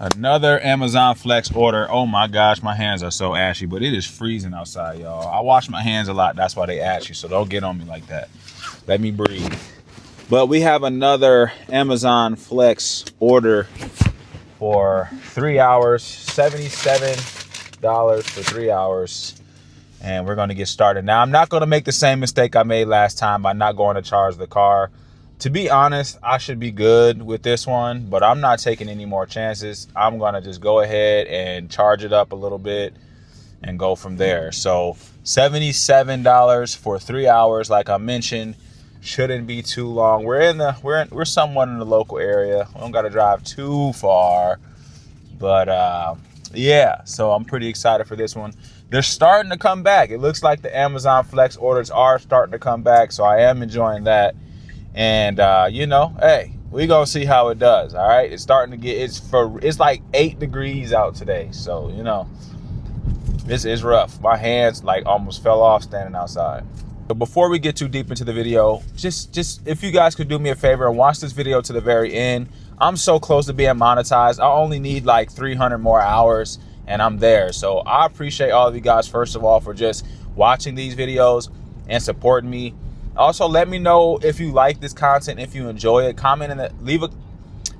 Another Amazon Flex order. Oh my gosh, my hands are so ashy, but it is freezing outside, y'all. I wash my hands a lot. That's why they ashy, so don't get on me like that. Let me breathe. But we have another Amazon Flex order for 3 hours, $77 for 3 hours. And we're going to get started. Now, I'm not going to make the same mistake I made last time by not going to charge the car. To be honest, I should be good with this one, but I'm not taking any more chances. I'm going to just go ahead and charge it up a little bit and go from there. So $77 for 3 hours, like I mentioned, shouldn't be too long. We're somewhat in the local area. We don't got to drive too far, but yeah, so I'm pretty excited for this one. They're starting to come back. It looks like the Amazon Flex orders are starting to come back, so I am enjoying that. And you know, hey, we gonna see how it does. All right, it's starting to get it's like 8 degrees out today, so you know, this is rough. My hands like almost fell off standing outside. But before we get too deep into the video, just if you guys could do me a favor and watch this video to the very end. I'm so close to being monetized. I only need like 300 more hours and I'm there. So I appreciate all of you guys, first of all, for just watching these videos and supporting me. Also, let me know if you like this content, if you enjoy it.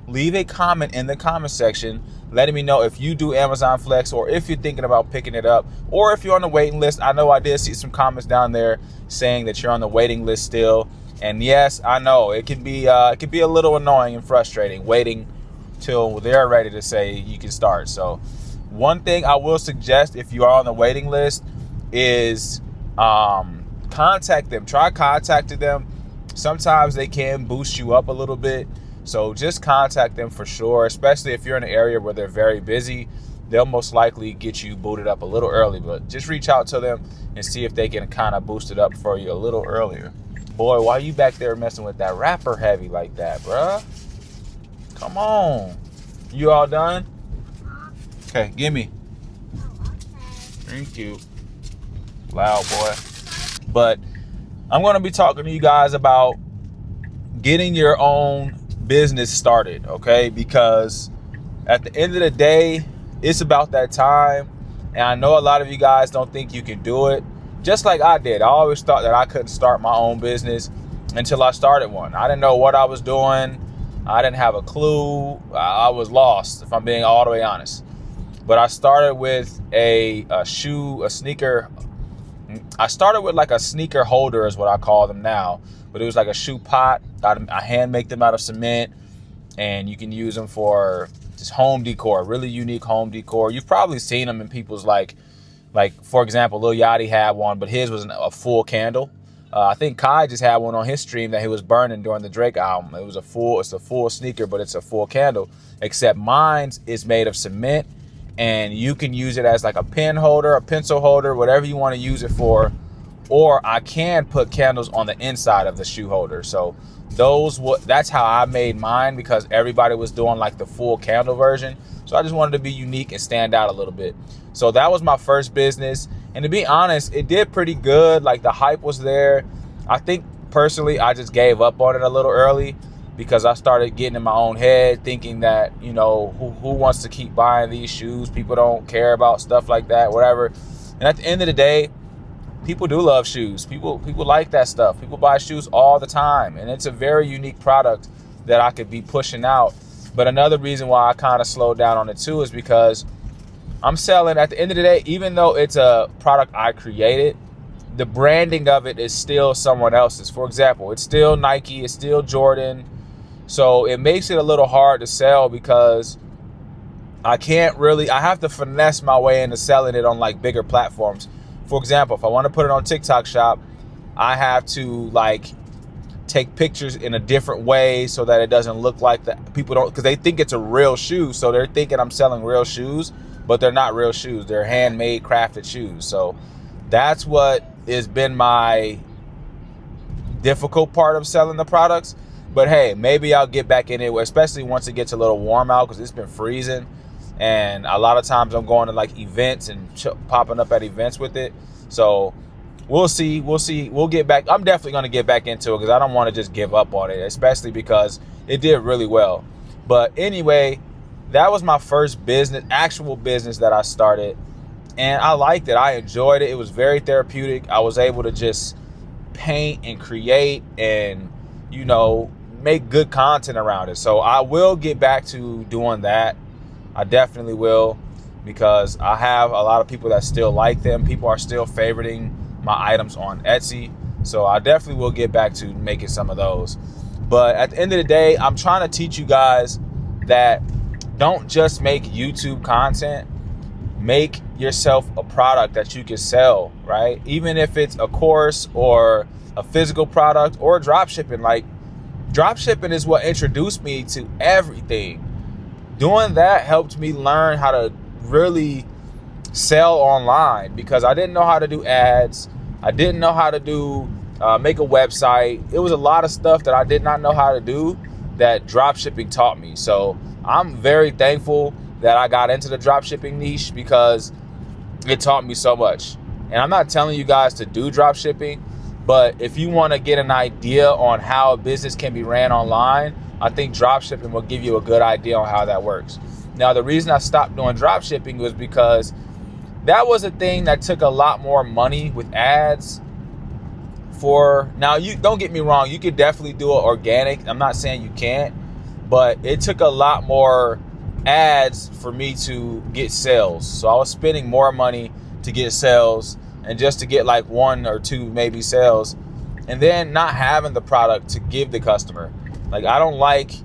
Leave a comment in the comment section letting me know if you do Amazon Flex or if you're thinking about picking it up or if you're on the waiting list. I know I did see some comments down there saying that you're on the waiting list still. And yes, I know it can be a little annoying and frustrating waiting till they're ready to say you can start. So one thing I will suggest if you are on the waiting list is contact them. Try contacting them. Sometimes they can boost you up a little bit. So just contact them for sure, especially if you're in an area where they're very busy. They'll most likely get you booted up a little early, but just reach out to them and see if they can kind of boost it up for you a little earlier. Boy, why you back there messing with that wrapper heavy like that, bruh? Come on. You all done? Okay, gimme. Thank you. Loud boy. But I'm going to be talking to you guys about getting your own business started, okay? Because at the end of the day, it's about that time. And I know a lot of you guys don't think you can do it. Just like I did. I always thought that I couldn't start my own business until I started one. I didn't know what I was doing. I didn't have a clue. I was lost, if I'm being all the way honest. But I started with a sneaker. I started with like a sneaker holder is what I call them now. But it was like a shoe pot. I hand make them out of cement. And you can use them for just home decor, really unique home decor. You've probably seen them in people's like for example, Lil Yachty had one, but his was a full candle. I think Kai just had one on his stream that he was burning during the Drake album. It's a full sneaker, but it's a full candle. Except mine is made of cement, and you can use it as like a pen holder, a pencil holder, whatever you want to use it for. Or I can put candles on the inside of the shoe holder. So that's how I made mine, because everybody was doing like the full candle version. So I just wanted to be unique and stand out a little bit. So that was my first business. And to be honest, it did pretty good. Like the hype was there. I think personally, I just gave up on it a little early because I started getting in my own head thinking that, you know, who wants to keep buying these shoes? People don't care about stuff like that, whatever. And at the end of the day, people do love shoes. People like that stuff. People buy shoes all the time. And it's a very unique product that I could be pushing out. But another reason why I kind of slowed down on it too is because I'm selling, at the end of the day, even though it's a product I created, the branding of it is still someone else's. For example, it's still Nike, it's still Jordan. So it makes it a little hard to sell because I have to finesse my way into selling it on like bigger platforms. For example, if I want to put it on TikTok Shop, I have to like take pictures in a different way so that it doesn't look like that. People don't, because they think it's a real shoe. So they're thinking I'm selling real shoes, but they're not real shoes. They're handmade, crafted shoes. So that's what has been my difficult part of selling the products. But hey, maybe I'll get back in it, especially once it gets a little warm out, because it's been freezing. And a lot of times I'm going to like events and popping up at events with it. So we'll see. We'll get back. I'm definitely going to get back into it because I don't want to just give up on it, especially because it did really well. But anyway, that was my first business, actual business that I started. And I liked it. I enjoyed it. It was very therapeutic. I was able to just paint and create and, you know, make good content around it. So I will get back to doing that. I definitely will, because I have a lot of people that still like them. People are still favoriting my items on Etsy. So I definitely will get back to making some of those. But at the end of the day, I'm trying to teach you guys that don't just make YouTube content. Make yourself a product that you can sell, right? Even if it's a course or a physical product or drop shipping. Like, drop shipping is what introduced me to everything. Doing that helped me learn how to really sell online, because I didn't know how to do ads. I didn't know how to do make a website. It was a lot of stuff that I did not know how to do that drop shipping taught me. So I'm very thankful that I got into the drop shipping niche, because it taught me so much. And I'm not telling you guys to do drop shipping, but if you want to get an idea on how a business can be ran online, I think drop shipping will give you a good idea on how that works. Now, the reason I stopped doing drop shipping was because that was a thing that took a lot more money with ads. Now, you don't get me wrong, you could definitely do it organic. I'm not saying you can't, but it took a lot more ads for me to get sales. So I was spending more money to get sales, and just to get like 1 or 2 maybe sales, and then not having the product to give the customer. Like, I don't like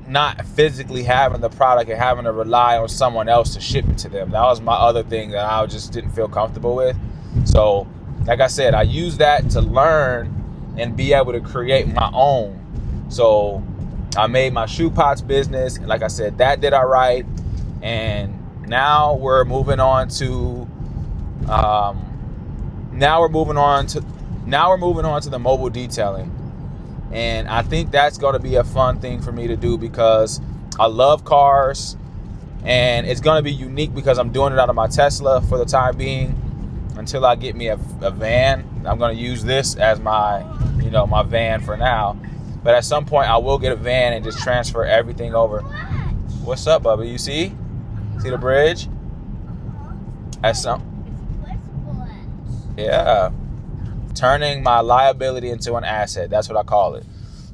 not physically having the product and having to rely on someone else to ship it to them. That was my other thing that I just didn't feel comfortable with. So like I said, I use that to learn and be able to create my own. So I made my shoe pots business, and like I said, that did all right. And now we're moving on to the mobile detailing. And I think that's going to be a fun thing for me to do, because I love cars, and it's going to be unique because I'm doing it out of my Tesla for the time being until I get me a van. I'm going to use this as my van for now. But at some point I will get a van and just transfer everything over. What's up, Bubba? You see the bridge? Yeah. Turning my liability into an asset. That's what I call it.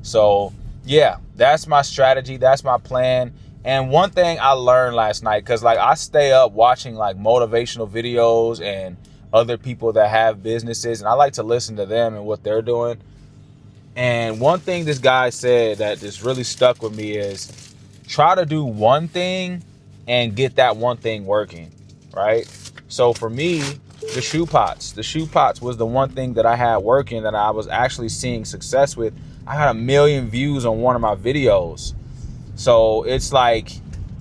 So yeah, that's my strategy. That's my plan. And one thing I learned last night, because like I stay up watching like motivational videos and other people that have businesses, and I like to listen to them and what they're doing. And one thing this guy said that just really stuck with me is try to do one thing and get that one thing working, right? So for me, the shoe pots was the one thing that I had working, that I was actually seeing success with. I had 1 million views on one of my videos. So it's like,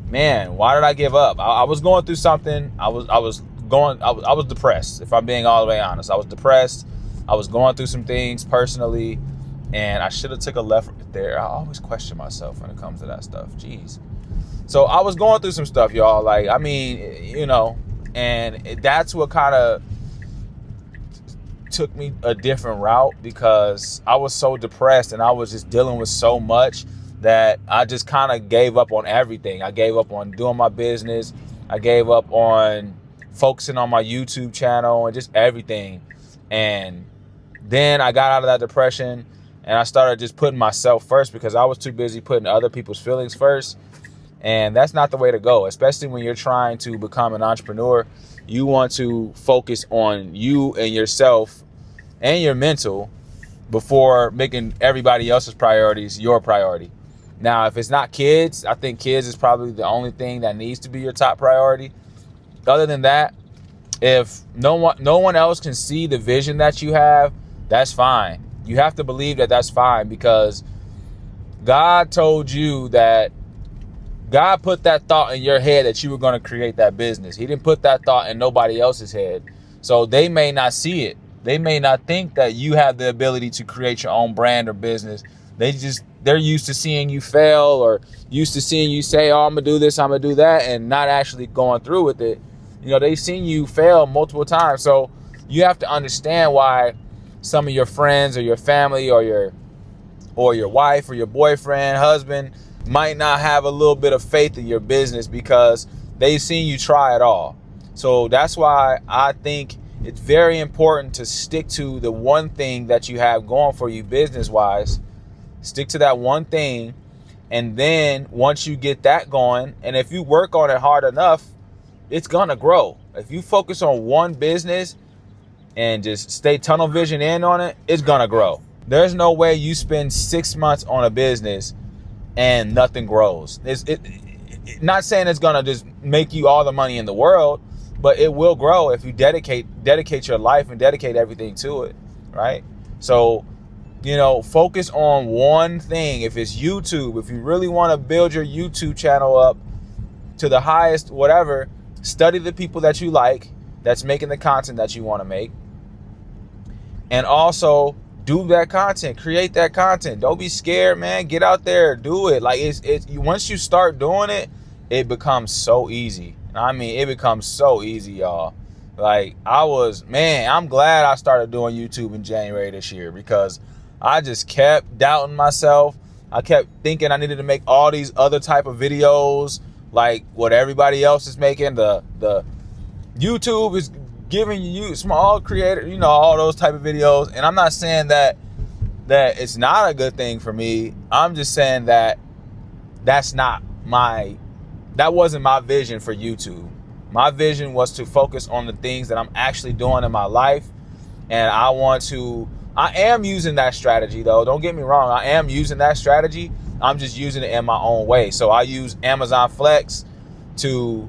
man, why did I give up? I was going through something. I was depressed, if I'm being all the way honest. I was depressed. I was going through some things personally, and I should have took a left there. I always question myself when it comes to that stuff. Jeez. So I was going through some stuff, y'all. Like, I mean, you know, and that's what kind of took me a different route, because I was so depressed and I was just dealing with so much that I just kind of gave up on everything. I gave up on doing my business. I gave up on focusing on my YouTube channel and just everything. And then I got out of that depression and I started just putting myself first, because I was too busy putting other people's feelings first. And that's not the way to go, especially when you're trying to become an entrepreneur. You want to focus on you and yourself and your mental before making everybody else's priorities your priority. Now, if it's not kids, I think kids is probably the only thing that needs to be your top priority. Other than that, if no one else can see the vision that you have, that's fine. You have to believe that that's fine, because God told you that, God put that thought in your head that you were going to create that business. He didn't put that thought in nobody else's head. So they may not see it. They may not think that you have the ability to create your own brand or business. They're used to seeing you fail, or used to seeing you say, oh, I'm going to do this, I'm going to do that, and not actually going through with it. You know, they've seen you fail multiple times. So you have to understand why some of your friends or your family or your wife or your boyfriend, husband, might not have a little bit of faith in your business because they've seen you try it all. So that's why I think it's very important to stick to the one thing that you have going for you business-wise. Stick to that one thing. And then once you get that going, and if you work on it hard enough, it's going to grow. If you focus on one business and just stay tunnel vision in on it, it's going to grow. There's no way you spend 6 months on a business and nothing grows. Not saying it's going to just make you all the money in the world, but it will grow if you dedicate your life and dedicate everything to it, right? So, focus on one thing. If it's YouTube, if you really want to build your YouTube channel up to the highest whatever, study the people that you like that's making the content that you want to make. And also do that content, create that content. Don't be scared, man. Get out there, do it. Like once you start doing it, it becomes so easy. I mean, it becomes so easy, y'all. Like I'm glad I started doing YouTube in January this year because I just kept doubting myself. I kept thinking I needed to make all these other type of videos like what everybody else is making. The YouTube is giving you small creator, all those type of videos. And I'm not saying that it's not a good thing for me. I'm just saying that that wasn't my vision for YouTube. My vision was to focus on the things that I'm actually doing in my life. And I am using that strategy though. Don't get me wrong. I am using that strategy. I'm just using it in my own way. So I use Amazon Flex to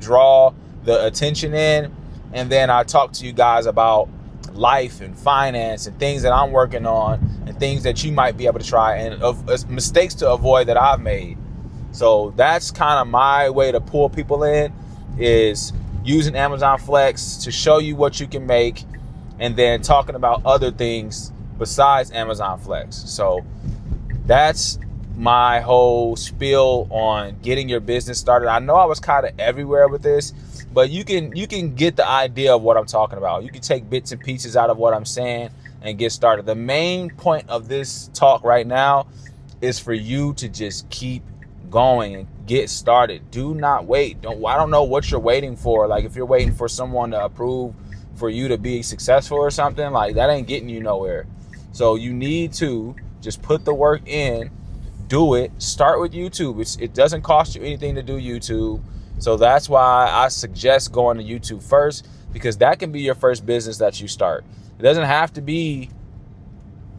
draw the attention in. And then I talk to you guys about life and finance and things that I'm working on and things that you might be able to try and mistakes to avoid that I've made. So that's kind of my way to pull people in, is using Amazon Flex to show you what you can make and then talking about other things besides Amazon Flex. So that's my whole spiel on getting your business started. I know I was kind of everywhere with this, but you can get the idea of what I'm talking about. You can take bits and pieces out of what I'm saying and get started. The main point of this talk right now is for you to just keep going and get started. Do not wait. I don't know what you're waiting for. Like if you're waiting for someone to approve for you to be successful or something, like that ain't getting you nowhere. So you need to just put the work in, do it. Start with YouTube. It doesn't cost you anything to do YouTube. So that's why I suggest going to YouTube first, because that can be your first business that you start. It doesn't have to be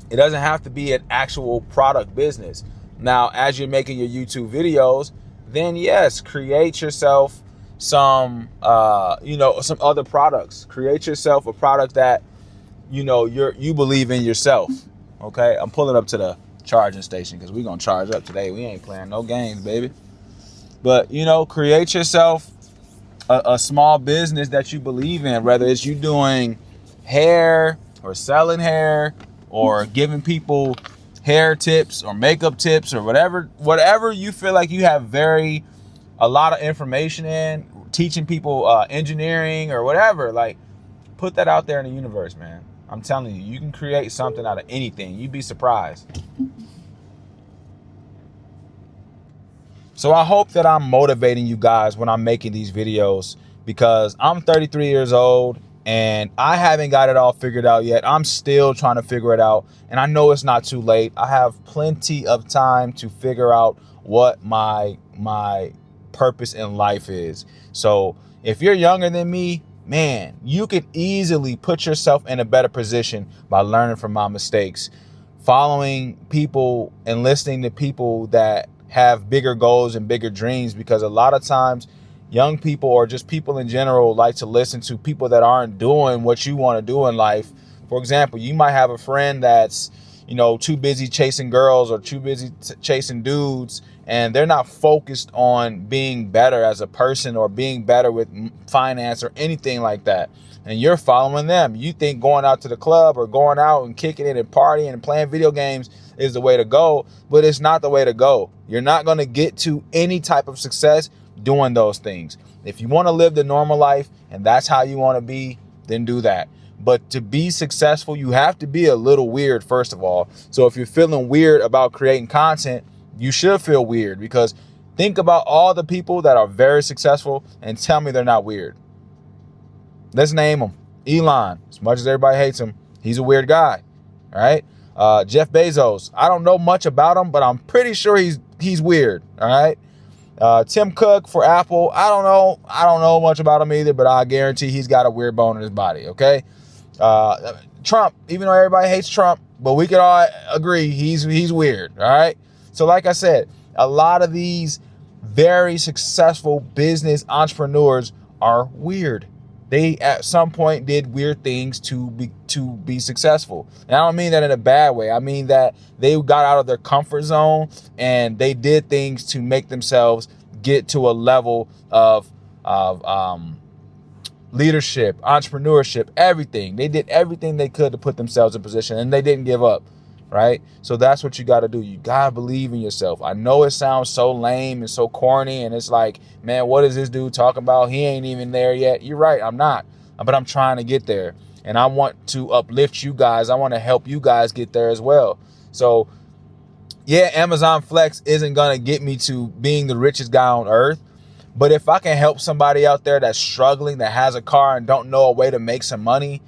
an actual product business. Now, as you're making your YouTube videos, then yes, create yourself some other products. Create yourself a product that, you believe in yourself. Okay. I'm pulling up to the charging station because we're going to charge up today. We ain't playing no games, baby. But, create yourself a small business that you believe in, whether it's you doing hair or selling hair or giving people hair tips or makeup tips or whatever you feel like you have a lot of information in, teaching people engineering or whatever. Like, put that out there in the universe, man. I'm telling you, you can create something out of anything. You'd be surprised. So I hope that I'm motivating you guys when I'm making these videos, because I'm 33 years old and I haven't got it all figured out yet. I'm still trying to figure it out, and I know it's not too late. I have plenty of time to figure out what my purpose in life is. So if you're younger than me, man, you could easily put yourself in a better position by learning from my mistakes, following people and listening to people that have bigger goals and bigger dreams, because a lot of times young people or just people in general like to listen to people that aren't doing what you want to do in life. For example, you might have a friend that's, too busy chasing girls or too busy chasing dudes, and they're not focused on being better as a person or being better with finance or anything like that. And you're following them. You think going out to the club or going out and kicking it and partying and playing video games is the way to go, but it's not the way to go. You're not going to get to any type of success doing those things. If you want to live the normal life and that's how you want to be, then do that. But to be successful, you have to be a little weird, first of all. So if you're feeling weird about creating content, you should feel weird, because think about all the people that are very successful and tell me they're not weird. Let's name them. Elon, as much as everybody hates him, he's a weird guy. All right. Jeff Bezos, I don't know much about him, but I'm pretty sure he's weird. All right. Tim Cook for Apple, I don't know much about him either, but I guarantee he's got a weird bone in his body. Okay. Trump, even though everybody hates Trump, but we can all agree he's weird. All right. So like I said, a lot of these very successful business entrepreneurs are weird. They at some point did weird things to be successful. And I don't mean that in a bad way. I mean that they got out of their comfort zone and they did things to make themselves get to a level of leadership, entrepreneurship, everything. They did everything they could to put themselves in position, and they didn't give up, right? So that's what you got to do. You got to believe in yourself. I know it sounds so lame and so corny, and it's like, man, what is this dude talking about? He ain't even there yet. You're right, I'm not, but I'm trying to get there, and I want to uplift you guys. I want to help you guys get there as well. So yeah, Amazon Flex isn't going to get me to being the richest guy on earth, but if I can help somebody out there that's struggling, that has a car and don't know a way to make some money,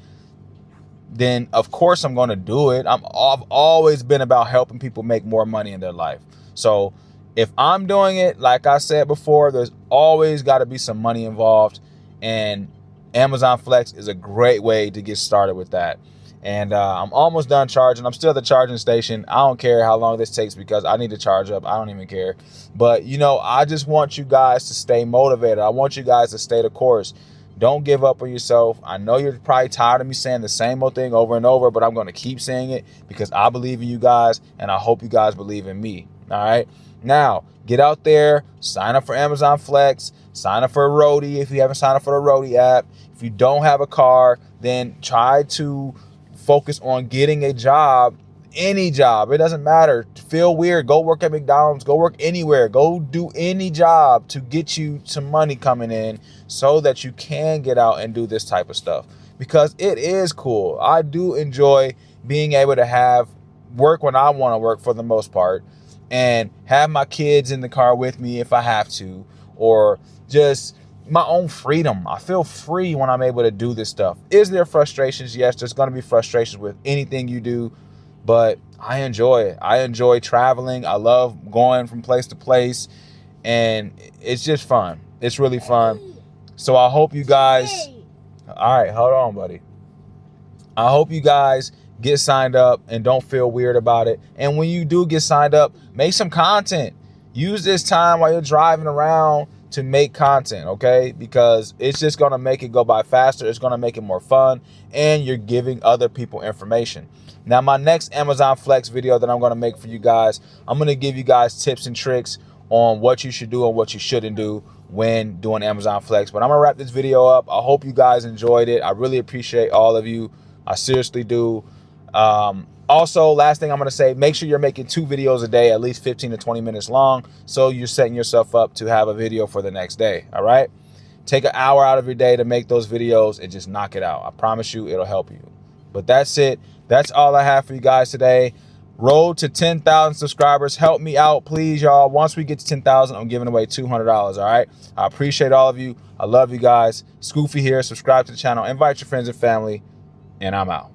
then of course I'm going to do it. I've always been about helping people make more money in their life. So if I'm doing it, like I said before, there's always got to be some money involved, and Amazon Flex is a great way to get started with that. And I'm almost done charging. I'm still at the charging station. I don't care how long this takes because I need to charge up. I don't even care. But, you know, I just want you guys to stay motivated. I want you guys to stay the course. Don't give up on yourself. I know you're probably tired of me saying the same old thing over and over, but I'm going to keep saying it because I believe in you guys, and I hope you guys believe in me. All right. Now, get out there, sign up for Amazon Flex, sign up for a roadie if you haven't signed up for the roadie app. If you don't have a car, then try to focus on getting a job, any job. It doesn't matter. Feel weird. Go work at McDonald's. Go work anywhere. Go do any job to get you some money coming in so that you can get out and do this type of stuff, because it is cool. I do enjoy being able to have work when I want to work for the most part, and have my kids in the car with me if I have to, or just my own freedom. I feel free when I'm able to do this stuff. Is there frustrations? Yes, there's going to be frustrations with anything you do, but I enjoy it. I enjoy traveling. I love going from place to place, and it's just fun. It's really fun. So I hope you guys, all right, hold on, buddy. I hope you guys get signed up and don't feel weird about it. And when you do get signed up, make some content. Use this time while you're driving around to make content, okay? Because it's just going to make it go by faster. It's going to make it more fun, and you're giving other people information. Now, my next Amazon Flex video that I'm going to make for you guys, I'm going to give you guys tips and tricks on what you should do and what you shouldn't do when doing Amazon Flex. But I'm going to wrap this video up. I hope you guys enjoyed it. I really appreciate all of you. I seriously do. Also, last thing I'm going to say, make sure you're making 2 videos a day, at least 15 to 20 minutes long, so you're setting yourself up to have a video for the next day, all right? Take an hour out of your day to make those videos and just knock it out. I promise you it'll help you. But that's it. That's all I have for you guys today. Road to 10,000 subscribers. Help me out, please, y'all. Once we get to 10,000, I'm giving away $200, all right? I appreciate all of you. I love you guys. Scoofy here. Subscribe to the channel. Invite your friends and family, and I'm out.